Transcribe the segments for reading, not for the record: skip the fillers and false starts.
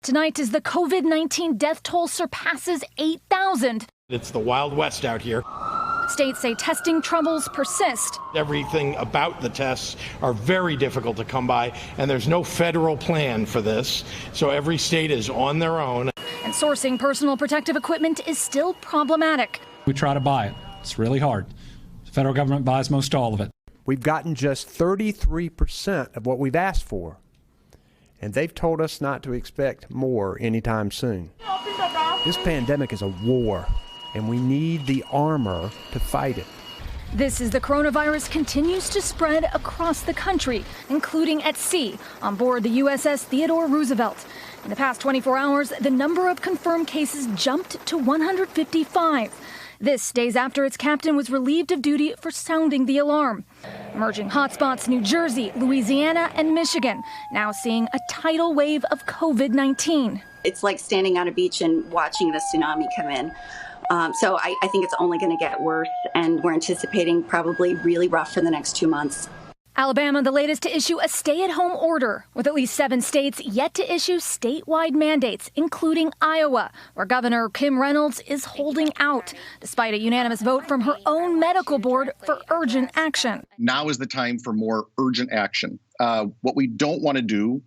Tonight, as the COVID-19 death toll surpasses 8,000. It's the Wild West out here. States say testing troubles persist. Everything about the tests are very difficult to come by, and there's no federal plan for this. So every state is on their own. And sourcing personal protective equipment is still problematic. We try to buy it. It's really hard. The federal government buys most all of it. We've gotten just 33% of what we've asked for. And they've told us not to expect more anytime soon. This pandemic is a war, and we need the armor to fight it. This as the coronavirus continues to spread across the country, including at sea on board the USS Theodore Roosevelt. In the past 24 hours, the number of confirmed cases jumped to 155. This days after its captain was relieved of duty for sounding the alarm. Emerging hotspots New Jersey, Louisiana, and Michigan, now seeing a tidal wave of COVID-19. It's like standing on a beach and watching the tsunami come in. So I think it's only going to get worse, and we're anticipating probably really rough for the next 2 months. Alabama, the latest to issue a stay-at-home order, with at least 7 states yet to issue statewide mandates, including Iowa, where Governor Kim Reynolds is holding out, despite a unanimous vote from her own medical board for urgent action. Now is the time for more urgent action. What we don't want to do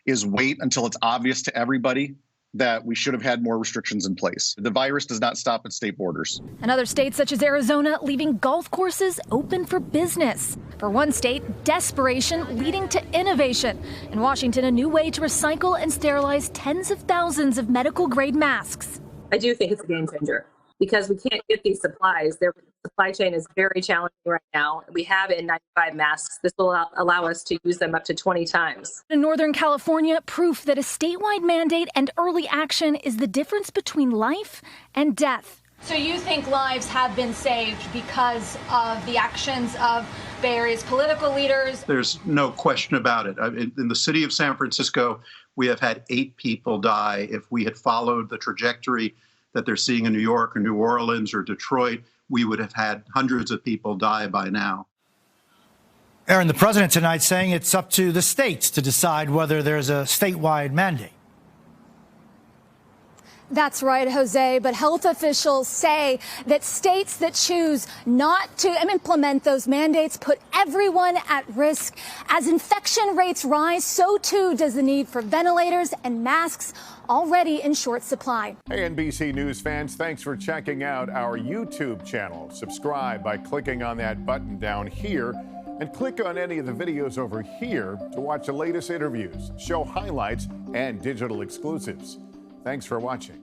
is wait until it's obvious to everybody that we should have had more restrictions in place. The virus does not stop at state borders. And other states such as Arizona leaving golf courses open for business. For one state, desperation leading to innovation. In Washington, a new way to recycle and sterilize tens of thousands of medical grade masks. I do think it's a game changer because we can't get these supplies. Their supply chain is very challenging right now. We have N95 masks. This will allow us to use them up to 20 times. In Northern California, proof that a statewide mandate and early action is the difference between life and death. So you think lives have been saved because of the actions of Bay Area's political leaders? There's no question about it. In the city of San Francisco, we have had 8 people die. If we had followed the trajectory that they're seeing in New York or New Orleans or Detroit, we would have had hundreds of people die by now. Aaron, the president tonight saying it's up to the states to decide whether there's a statewide mandate. That's right, Jose, but health officials say that states that choose not to implement those mandates put everyone at risk. As infection rates rise, so too does the need for ventilators and masks, already in short supply. Hey, NBC News fans, thanks for checking out our YouTube channel. Subscribe by clicking on that button down here and click on any of the videos over here to watch the latest interviews, show highlights, and digital exclusives. Thanks for watching.